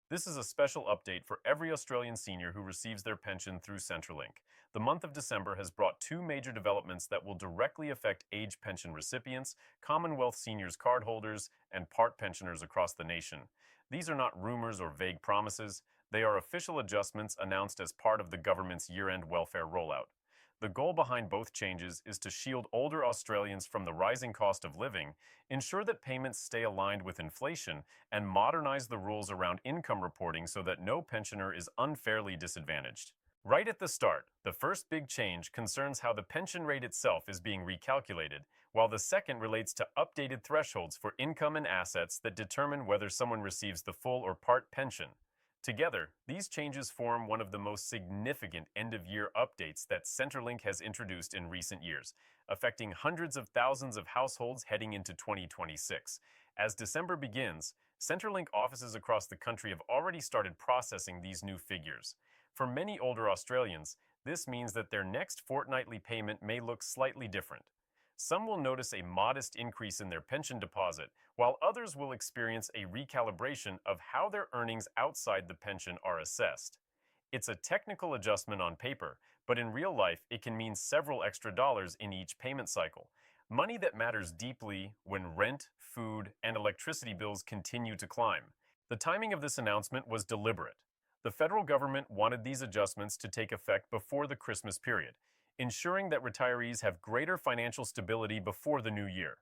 This is a special update for every Australian senior who receives their pension through Centrelink. The month of December has brought two major developments that will directly affect age pension recipients, Commonwealth seniors cardholders, and part pensioners across the nation. These are not rumors or vague promises. They are official adjustments announced as part of the government's year-end welfare rollout. The goal behind both changes is to shield older Australians from the rising cost of living, ensure that payments stay aligned with inflation, and modernize the rules around income reporting so that no pensioner is unfairly disadvantaged. Right at the start, the first big change concerns how the pension rate itself is being recalculated, while the second relates to updated thresholds for income and assets that determine whether someone receives the full or part pension. Together, these changes form one of the most significant end-of-year updates that Centrelink has introduced in recent years, affecting hundreds of thousands of households heading into 2026. As December begins, Centrelink offices across the country have already started processing these new figures. For many older Australians, this means that their next fortnightly payment may look slightly different. Some will notice a modest increase in their pension deposit, while others will experience a recalibration of how their earnings outside the pension are assessed. It's a technical adjustment on paper, but in real life it can mean several extra dollars in each payment cycle. Money that matters deeply when rent, food, and electricity bills continue to climb. The timing of this announcement was deliberate. The federal government wanted these adjustments to take effect before the Christmas period, ensuring that retirees have greater financial stability before the new year.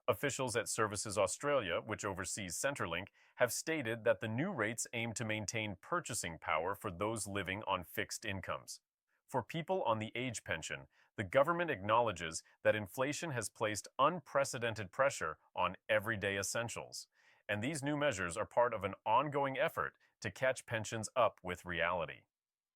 Officials at Services Australia, which oversees Centrelink, have stated that the new rates aim to maintain purchasing power for those living on fixed incomes. For people on the age pension, the government acknowledges that inflation has placed unprecedented pressure on everyday essentials, and these new measures are part of an ongoing effort to catch pensions up with reality.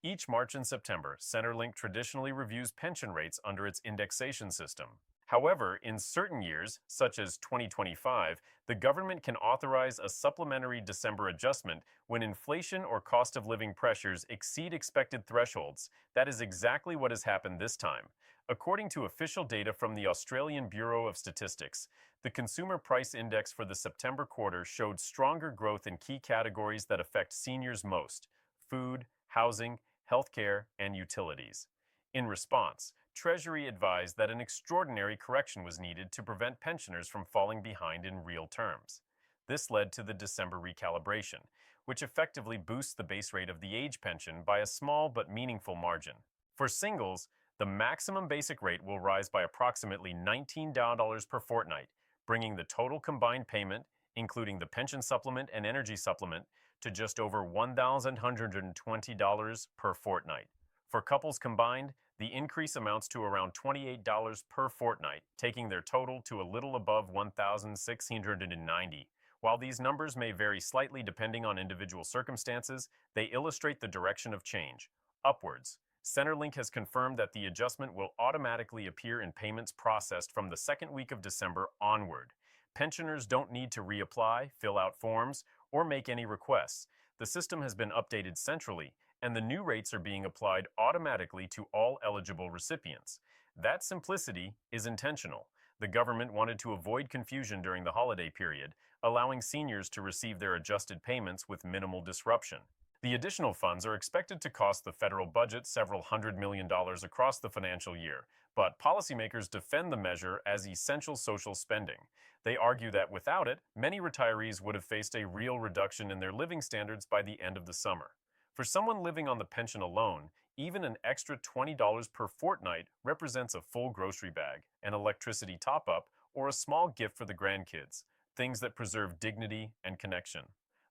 Each March and September, Centrelink traditionally reviews pension rates under its indexation system. However, in certain years, such as 2025, the government can authorize a supplementary December adjustment when inflation or cost of living pressures exceed expected thresholds. That is exactly what has happened this time. According to official data from the Australian Bureau of Statistics, the Consumer Price Index for the September quarter showed stronger growth in key categories that affect seniors most: food, housing, healthcare, and utilities. In response, Treasury advised that an extraordinary correction was needed to prevent pensioners from falling behind in real terms. This led to the December recalibration, which effectively boosts the base rate of the age pension by a small but meaningful margin. For singles, the maximum basic rate will rise by approximately $19 per fortnight, bringing the total combined payment, including the pension supplement and energy supplement, to just over $1,120 per fortnight. For couples combined, the increase amounts to around $28 per fortnight, taking their total to a little above $1,690. While these numbers may vary slightly depending on individual circumstances, they illustrate the direction of change, upwards. Centrelink has confirmed that the adjustment will automatically appear in payments processed from the second week of December onward. Pensioners don't need to reapply, fill out forms, or make any requests. The system has been updated centrally, and the new rates are being applied automatically to all eligible recipients. That simplicity is intentional. The government wanted to avoid confusion during the holiday period, allowing seniors to receive their adjusted payments with minimal disruption. The additional funds are expected to cost the federal budget several $100 million across the financial year, but policymakers defend the measure as essential social spending. They argue that without it, many retirees would have faced a real reduction in their living standards by the end of the summer. For someone living on the pension alone, even an extra $20 per fortnight represents a full grocery bag, an electricity top-up, or a small gift for the grandkids, things that preserve dignity and connection.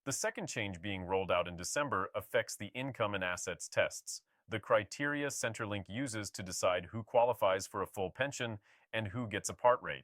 The second change being rolled out in December affects the income and assets tests, the criteria Centrelink uses to decide who qualifies for a full pension and who gets a part rate.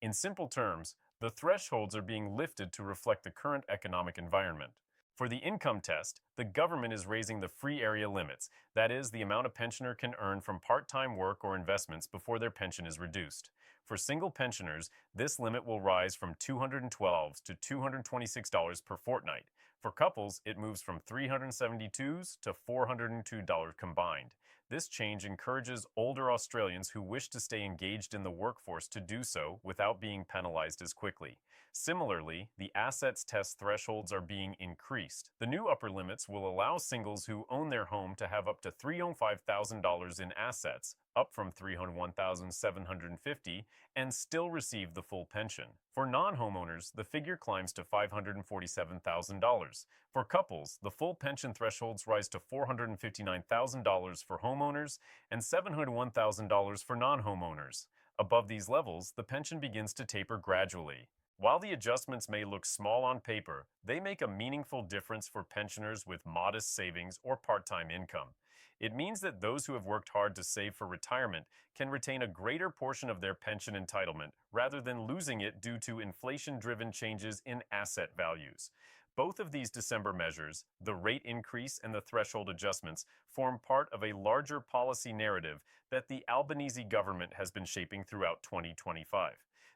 In simple terms, the thresholds are being lifted to reflect the current economic environment. For the income test, the government is raising the free area limits, that is, the amount a pensioner can earn from part-time work or investments before their pension is reduced. For single pensioners, this limit will rise from $212 to $226 per fortnight. For couples, it moves from $372 to $402 combined. This change encourages older Australians who wish to stay engaged in the workforce to do so without being penalized as quickly. Similarly, the assets test thresholds are being increased. The new upper limits will allow singles who own their home to have up to $305,000 in assets, up from $301,750, and still receive the full pension. For non-homeowners, the figure climbs to $547,000. For couples, the full pension thresholds rise to $459,000 for homeowners and $701,000 for non-homeowners. Above these levels, the pension begins to taper gradually. While the adjustments may look small on paper, they make a meaningful difference for pensioners with modest savings or part-time income. It means that those who have worked hard to save for retirement can retain a greater portion of their pension entitlement rather than losing it due to inflation-driven changes in asset values. Both of these December measures, the rate increase and the threshold adjustments, form part of a larger policy narrative that the Albanese government has been shaping throughout 2025.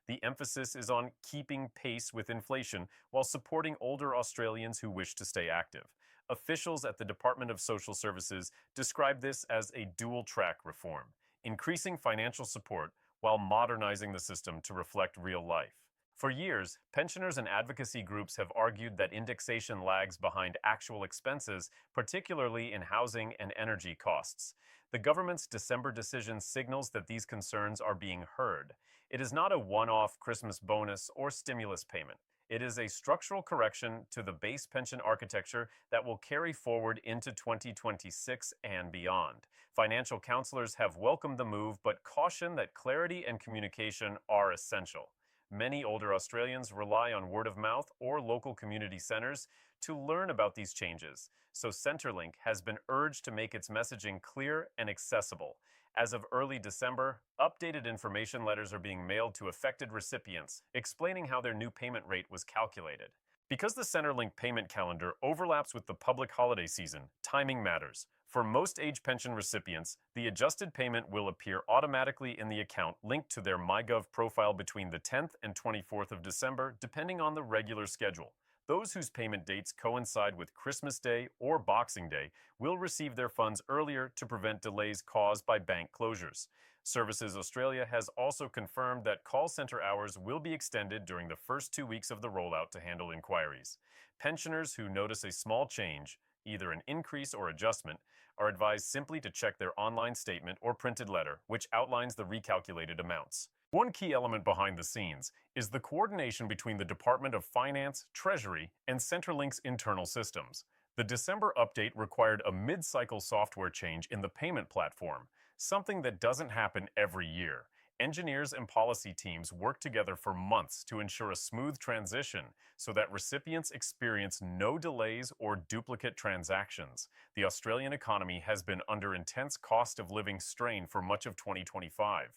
The emphasis is on keeping pace with inflation while supporting older Australians who wish to stay active. Officials at the Department of Social Services describe this as a dual-track reform, increasing financial support while modernizing the system to reflect real life. For years, pensioners and advocacy groups have argued that indexation lags behind actual expenses, particularly in housing and energy costs. The government's December decision signals that these concerns are being heard. It is not a one-off Christmas bonus or stimulus payment. It is a structural correction to the base pension architecture that will carry forward into 2026 and beyond. Financial counselors have welcomed the move, but caution that clarity and communication are essential. Many older Australians rely on word of mouth or local community centers to learn about these changes, so Centrelink has been urged to make its messaging clear and accessible. As of early December, updated information letters are being mailed to affected recipients, explaining how their new payment rate was calculated. Because the Centrelink payment calendar overlaps with the public holiday season, timing matters. For most age pension recipients, the adjusted payment will appear automatically in the account linked to their myGov profile between the 10th and 24th of December, depending on the regular schedule. Those whose payment dates coincide with Christmas Day or Boxing Day will receive their funds earlier to prevent delays caused by bank closures. Services Australia has also confirmed that call center hours will be extended during the first 2 weeks of the rollout to handle inquiries. Pensioners who notice a small change, either an increase or adjustment, are advised simply to check their online statement or printed letter, which outlines the recalculated amounts. One key element behind the scenes is the coordination between the Department of Finance, Treasury, and Centrelink's internal systems. The December update required a mid-cycle software change in the payment platform, something that doesn't happen every year. Engineers and policy teams work together for months to ensure a smooth transition so that recipients experience no delays or duplicate transactions. The Australian economy has been under intense cost of living strain for much of 2025.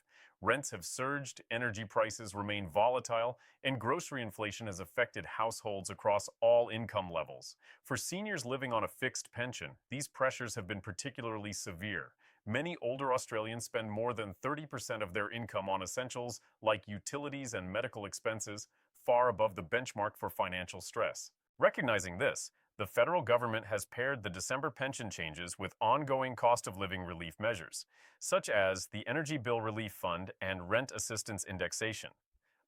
Rents have surged, energy prices remain volatile, and grocery inflation has affected households across all income levels. For seniors living on a fixed pension, these pressures have been particularly severe. Many older Australians spend more than 30% of their income on essentials like utilities and medical expenses, far above the benchmark for financial stress. Recognizing this, the federal government has paired the December pension changes with ongoing cost of living relief measures, such as the Energy Bill Relief Fund and rent assistance indexation.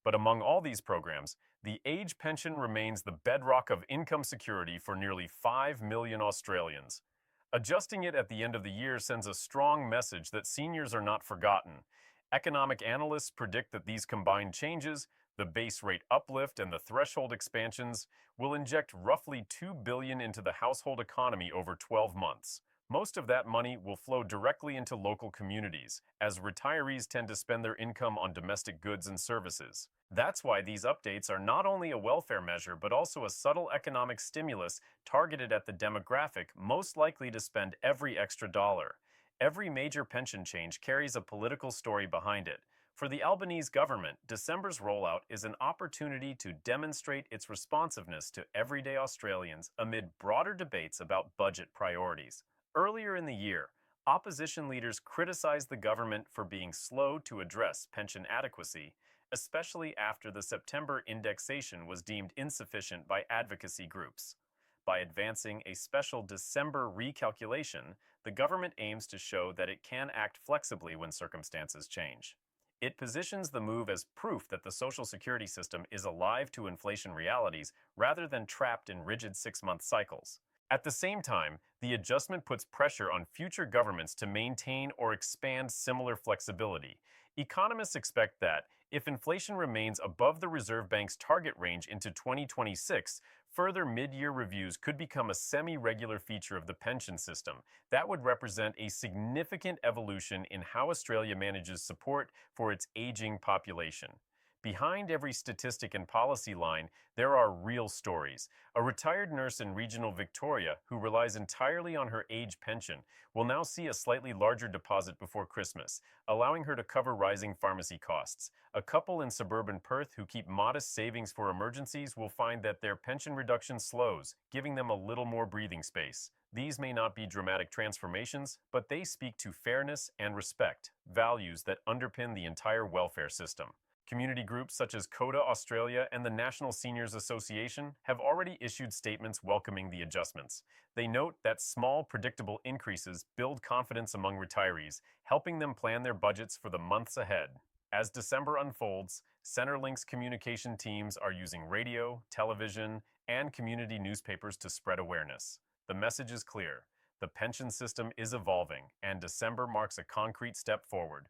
But among all these programs, the age pension remains the bedrock of income security for nearly 5 million Australians. Adjusting it at the end of the year sends a strong message that seniors are not forgotten. Economic analysts predict that these combined changes, the base rate uplift and the threshold expansions, will inject roughly $2 billion into the household economy over 12 months. Most of that money will flow directly into local communities, as retirees tend to spend their income on domestic goods and services. That's why these updates are not only a welfare measure, but also a subtle economic stimulus targeted at the demographic most likely to spend every extra dollar. Every major pension change carries a political story behind it. For the Albanese government, December's rollout is an opportunity to demonstrate its responsiveness to everyday Australians amid broader debates about budget priorities. Earlier in the year, opposition leaders criticized the government for being slow to address pension adequacy, especially after the September indexation was deemed insufficient by advocacy groups. By advancing a special December recalculation, the government aims to show that it can act flexibly when circumstances change. It positions the move as proof that the Social Security system is alive to inflation realities rather than trapped in rigid 6-month cycles. At the same time, the adjustment puts pressure on future governments to maintain or expand similar flexibility. Economists expect that, if inflation remains above the Reserve Bank's target range into 2026, further mid-year reviews could become a semi-regular feature of the pension system. That would represent a significant evolution in how Australia manages support for its aging population. Behind every statistic and policy line, there are real stories. A retired nurse in regional Victoria, who relies entirely on her age pension, will now see a slightly larger deposit before Christmas, allowing her to cover rising pharmacy costs. A couple in suburban Perth who keep modest savings for emergencies will find that their pension reduction slows, giving them a little more breathing space. These may not be dramatic transformations, but they speak to fairness and respect, values that underpin the entire welfare system. Community groups such as CODA Australia and the National Seniors Association have already issued statements welcoming the adjustments. They note that small, predictable increases build confidence among retirees, helping them plan their budgets for the months ahead. As December unfolds, Centrelink's communication teams are using radio, television, and community newspapers to spread awareness. The message is clear. The pension system is evolving, and December marks a concrete step forward.